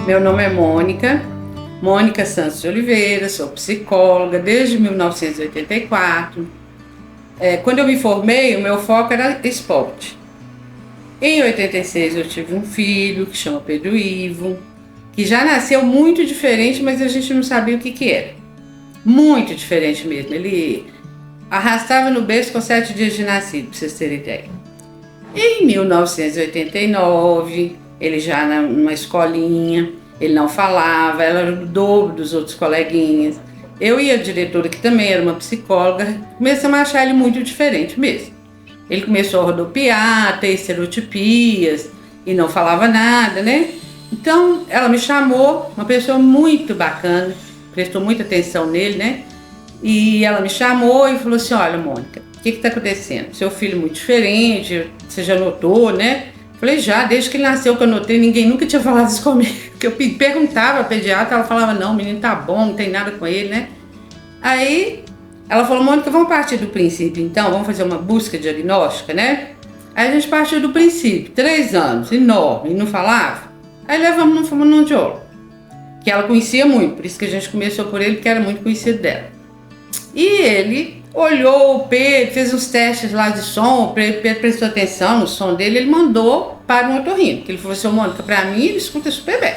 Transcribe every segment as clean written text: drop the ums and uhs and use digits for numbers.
Meu nome é Mônica Santos de Oliveira, sou psicóloga desde 1984. Quando eu me formei, o meu foco era esporte. Em 86 eu tive um filho que chama Pedro Ivo, que já nasceu muito diferente, mas a gente não sabia o que era. Muito diferente mesmo. Ele arrastava no berço com 7 dias de nascido, para vocês terem ideia. Em 1989, ele já numa escolinha, ele não falava, ela era o dobro dos outros coleguinhas. Eu e a diretora, que também era uma psicóloga, começamos a achar ele muito diferente mesmo. Ele começou a rodopiar, ter estereotipias e não falava nada, né? Então, ela me chamou, uma pessoa muito bacana, prestou muita atenção nele, né? E ela me chamou e falou assim: olha, Mônica, o que está acontecendo? Seu filho é muito diferente, você já notou, né? Falei, já, desde que ele nasceu que eu notei, ninguém nunca tinha falado isso comigo. Porque eu perguntava a pediatra, ela falava, não, o menino tá bom, não tem nada com ele, né? Aí ela falou, Mônica, vamos partir do princípio então, vamos fazer uma busca diagnóstica, né? Aí a gente partiu do princípio, 3 anos, enorme, e não falava. Aí levamos no fonoaudiólogo, que ela conhecia muito, por isso que a gente começou por ele, porque era muito conhecido dela. E ele olhou o Pedro, fez uns testes lá de som, o Pedro prestou atenção no som dele, ele mandou para um otorrino, que ele falou assim, Mônica, para mim ele escuta super bem,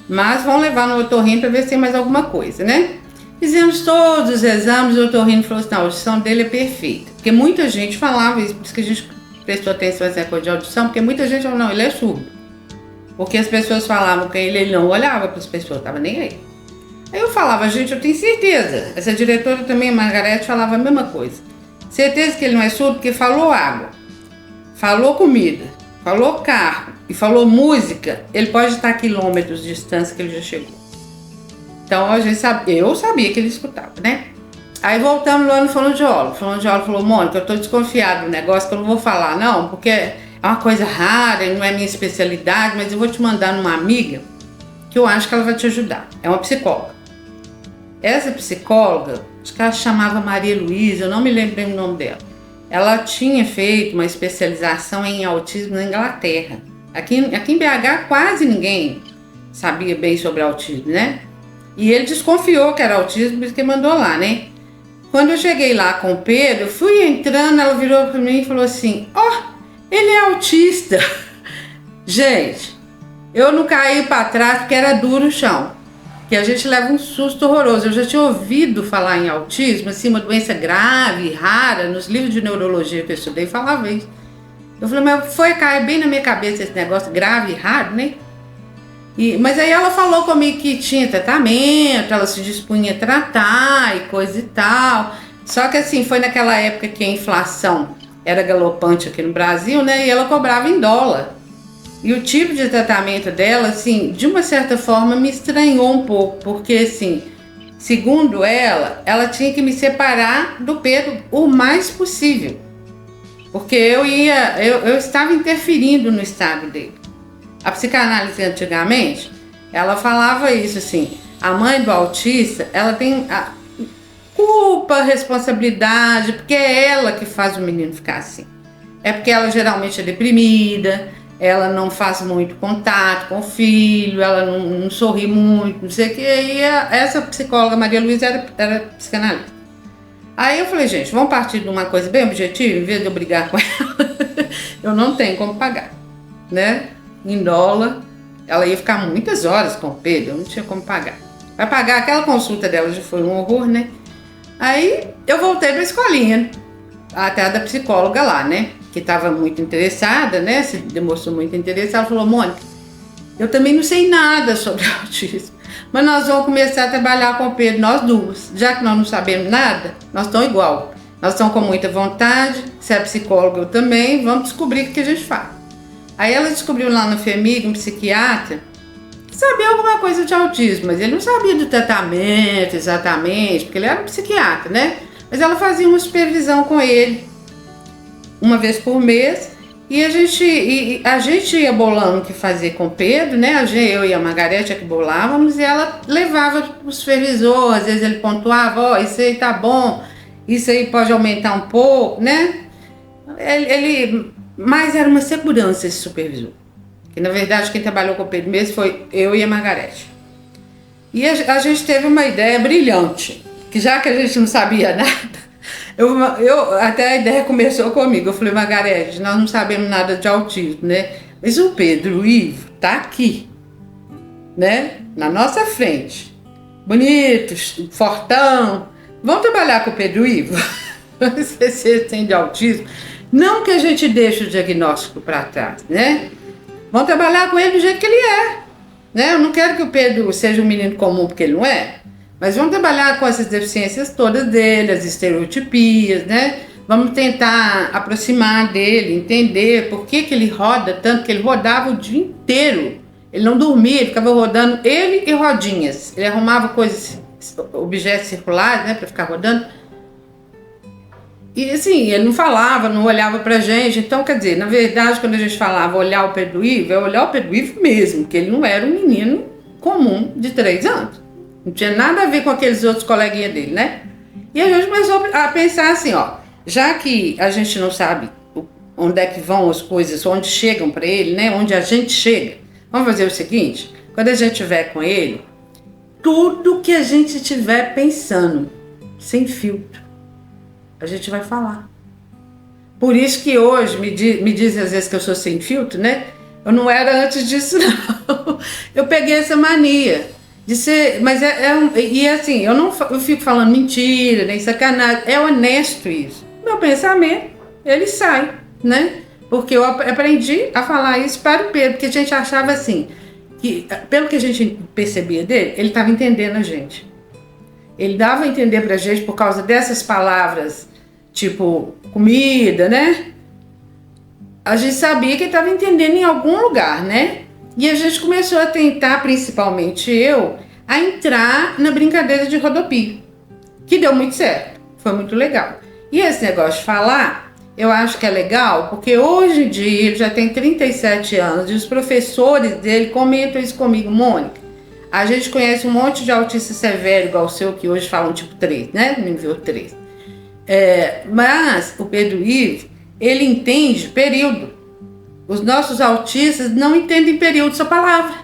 mas vão levar no otorrino para ver se tem mais alguma coisa, né? Fizemos todos os exames, o otorrino falou assim, não, a audição dele é perfeita, porque muita gente falava isso, por isso que a gente prestou atenção nessa coisa de audição, porque muita gente falou, não, ele é surdo, porque as pessoas falavam que ele não olhava para as pessoas, estava nem aí. Aí eu falava, gente, eu tenho certeza. Essa diretora também, a Margarete, falava a mesma coisa. Certeza que ele não é surdo porque falou água, falou comida, falou carro e falou música. Ele pode estar a quilômetros de distância que ele já chegou. Então a gente eu sabia que ele escutava, né? Aí voltamos lá no fonoaudiólogo. O fonoaudiólogo falou, Mônica, eu estou desconfiado do negócio que eu não vou falar não, porque é uma coisa rara, não é minha especialidade, mas eu vou te mandar numa amiga que eu acho que ela vai te ajudar. É uma psicóloga. Essa psicóloga, acho que ela chamava Maria Luísa, eu não me lembro o nome dela. Ela tinha feito uma especialização em autismo na Inglaterra. Aqui em BH quase ninguém sabia bem sobre autismo, né? E ele desconfiou que era autismo, por isso que mandou lá, né? Quando eu cheguei lá com o Pedro, eu fui entrando, ela virou para mim e falou assim, ele é autista. Gente, eu não caí para trás porque era duro o chão. Que a gente leva um susto horroroso. Eu já tinha ouvido falar em autismo, assim, uma doença grave, rara, nos livros de neurologia que eu estudei, falava isso. Eu falei, mas foi cair bem na minha cabeça esse negócio grave e raro, né? Mas aí ela falou comigo que tinha tratamento, ela se dispunha a tratar e coisa e tal. Só que assim, foi naquela época que a inflação era galopante aqui no Brasil, né? E ela cobrava em dólar. E o tipo de tratamento dela, assim, de uma certa forma me estranhou um pouco, porque, assim, segundo ela tinha que me separar do Pedro o mais possível, porque eu estava interferindo no estado dele. A psicanálise antigamente, ela falava isso, assim, a mãe do autista, ela tem a culpa, responsabilidade, porque é ela que faz o menino ficar assim. É porque ela geralmente é deprimida, ela não faz muito contato com o filho, ela não sorri muito, não sei o que. E essa psicóloga, Maria Luísa, era psicanalista. Aí eu falei, gente, vamos partir de uma coisa bem objetiva, em vez de eu brigar com ela, eu não tenho como pagar, né? Em dólar, ela ia ficar muitas horas com o Pedro, eu não tinha como pagar. Para pagar aquela consulta dela já foi um horror, né? Aí eu voltei para a escolinha, até a da psicóloga lá, né? Que estava muito interessada, né? Se demonstrou muito interessada. Ela falou, Mônica, eu também não sei nada sobre autismo, mas nós vamos começar a trabalhar com o Pedro, nós duas. Já que nós não sabemos nada, nós estamos igual. Nós estamos com muita vontade, se é psicóloga eu também, vamos descobrir o que a gente faz. Aí ela descobriu lá no FHEMIG, um psiquiatra, que sabia alguma coisa de autismo, mas ele não sabia do tratamento exatamente, porque ele era um psiquiatra, né? Mas ela fazia uma supervisão com ele, uma vez por mês, e a gente ia bolando o que fazer com o Pedro, né? Eu e a Margarete é que bolávamos, e ela levava para o supervisor, às vezes ele pontuava, isso aí tá bom, isso aí pode aumentar um pouco, né? Mas era uma segurança esse supervisor. Que na verdade quem trabalhou com o Pedro mesmo foi eu e a Margarete. E a gente teve uma ideia brilhante, que já que a gente não sabia nada, até a ideia começou comigo. Eu falei, Margarete, nós não sabemos nada de autismo, né? Mas o Pedro Ivo tá aqui, né? Na nossa frente. Bonito, fortão. Vamos trabalhar com o Pedro Ivo? Se você tem de autismo. Não que a gente deixe o diagnóstico para trás, né? Vamos trabalhar com ele do jeito que ele é, né? Eu não quero que o Pedro seja um menino comum, porque ele não é. Mas vamos trabalhar com essas deficiências todas dele, as estereotipias, né? Vamos tentar aproximar dele, entender por que ele roda tanto, que ele rodava o dia inteiro. Ele não dormia, ele ficava rodando, ele e rodinhas. Ele arrumava coisas, objetos circulares, né, para ficar rodando. E assim, ele não falava, não olhava pra gente. Então, quer dizer, na verdade, quando a gente falava olhar o Pedro Ivo, é olhar o Pedro Ivo mesmo, que ele não era um menino comum de 3 anos. Não tinha nada a ver com aqueles outros coleguinhas dele, né? E a gente começou a pensar assim, ó, já que a gente não sabe onde é que vão as coisas, onde chegam para ele, né? Onde a gente chega, vamos fazer o seguinte, quando a gente estiver com ele, tudo que a gente estiver pensando, sem filtro, a gente vai falar. Por isso que hoje me dizem às vezes que eu sou sem filtro, né? Eu não era antes disso, não. Eu peguei essa mania de ser, mas e assim, eu fico falando mentira, nem sacanagem, é honesto isso. Meu pensamento, ele sai, né? Porque eu aprendi a falar isso para o Pedro, porque a gente achava assim, que pelo que a gente percebia dele, ele estava entendendo a gente. Ele dava a entender pra gente por causa dessas palavras, tipo comida, né? A gente sabia que ele estava entendendo em algum lugar, né? E a gente começou a tentar, principalmente eu, a entrar na brincadeira de rodopio, que deu muito certo, foi muito legal. E esse negócio de falar, eu acho que é legal, porque hoje em dia ele já tem 37 anos e os professores dele comentam isso comigo, Mônica. A gente conhece um monte de autista severo, igual o seu, que hoje falam tipo 3, né? Nível 3. Mas o Pedro Ivo, ele entende período. Os nossos autistas não entendem período, só palavra.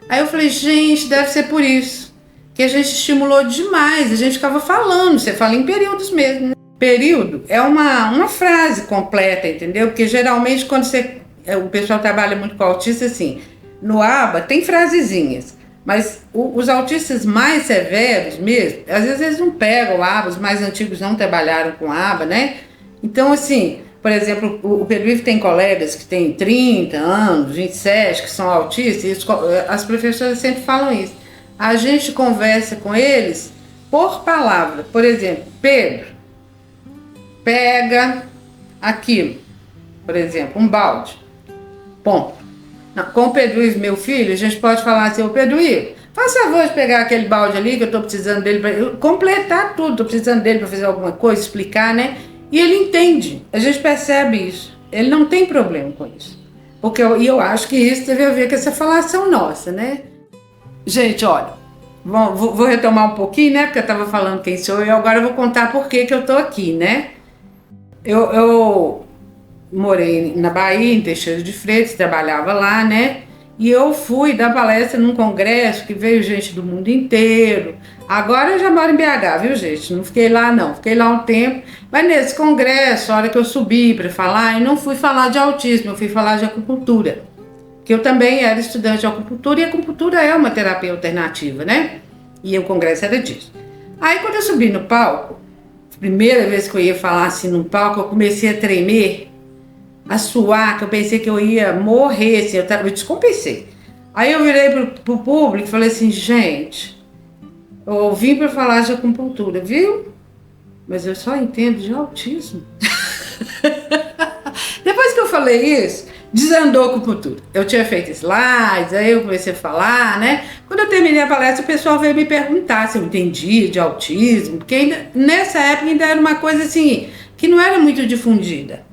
Aí eu falei, gente, deve ser por isso que a gente estimulou demais, a gente ficava falando, você fala em períodos mesmo, né? Período é uma frase completa, entendeu? Porque geralmente quando o pessoal trabalha muito com autista, assim, no ABA tem frasezinhas, mas os autistas mais severos mesmo, às vezes eles não pegam o ABA, os mais antigos não trabalharam com ABA, né? Então, assim, por exemplo, o Pedro Ivo tem colegas que têm 30 anos, 27, que são autistas, e as professoras sempre falam isso. A gente conversa com eles por palavra. Por exemplo, Pedro, pega aquilo, por exemplo, um balde, ponto. Com o Pedro Ivo, meu filho, a gente pode falar assim, ô Pedro Ivo, faça favor de pegar aquele balde ali que eu estou precisando dele para completar tudo, estou precisando dele para fazer alguma coisa, explicar, né? E ele entende, a gente percebe isso, ele não tem problema com isso. Porque eu acho que isso teve a ver com essa falação nossa, né? Gente, olha, vou retomar um pouquinho, né? Porque eu estava falando quem sou eu, agora eu vou contar por que eu estou aqui, né? Eu morei na Bahia, em Teixeira de Freitas, trabalhava lá, né? E eu fui dar palestra num congresso que veio gente do mundo inteiro. Agora eu já moro em BH, viu, gente? Não fiquei lá, não. Fiquei lá um tempo. Mas nesse congresso, a hora que eu subi para falar, eu não fui falar de autismo, eu fui falar de acupuntura. Que eu também era estudante de acupuntura, e a acupuntura é uma terapia alternativa, né? E o congresso era disso. Aí quando eu subi no palco, primeira vez que eu ia falar assim no palco, eu comecei a tremer, a suar, que eu pensei que eu ia morrer, assim, eu descompensei. Aí eu virei pro público e falei assim, gente, eu vim para falar de acupuntura, viu? Mas eu só entendo de autismo. Depois que eu falei isso, desandou a acupuntura. Eu tinha feito slides, aí eu comecei a falar, né? Quando eu terminei a palestra, o pessoal veio me perguntar se eu entendia de autismo, porque ainda, nessa época ainda era uma coisa assim, que não era muito difundida.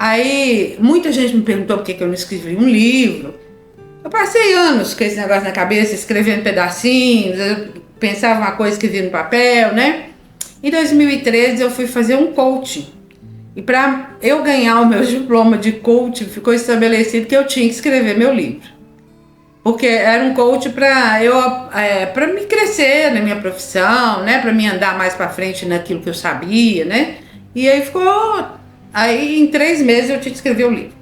Aí, muita gente me perguntou por que eu não escrevi um livro. Eu passei anos com esse negócio na cabeça, escrevendo pedacinhos, eu pensava uma coisa, escrevia no papel, né? Em 2013, eu fui fazer um coaching. E para eu ganhar o meu diploma de coach, ficou estabelecido que eu tinha que escrever meu livro. Porque era um coach para me crescer na minha profissão, né? Para me andar mais para frente naquilo que eu sabia, né? E aí em 3 meses eu tinha que escrever o livro.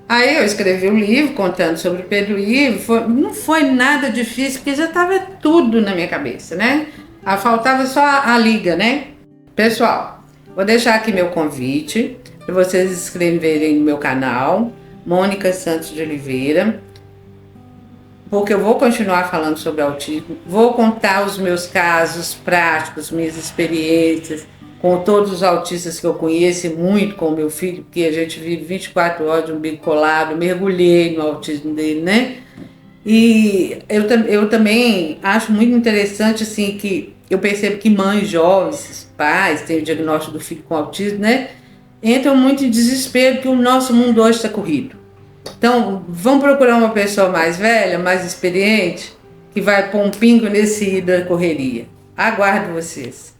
Aí eu escrevi o livro contando sobre o Pedro Ivo. Não foi nada difícil, porque já estava tudo na minha cabeça, né? Faltava só a liga, né? Pessoal, vou deixar aqui meu convite para vocês se inscreverem no meu canal, Mônica Santos de Oliveira, porque eu vou continuar falando sobre autismo, vou contar os meus casos práticos, minhas experiências com todos os autistas que eu conheço, muito com o meu filho, porque a gente vive 24 horas de umbigo colado, mergulhei no autismo dele, né? E eu também acho muito interessante, assim, que eu percebo que mães jovens, pais, têm o diagnóstico do filho com autismo, né? Entram muito em desespero, que o nosso mundo hoje está corrido. Então, vamos procurar uma pessoa mais velha, mais experiente, que vai pôr um pingo nesse i da correria. Aguardo vocês.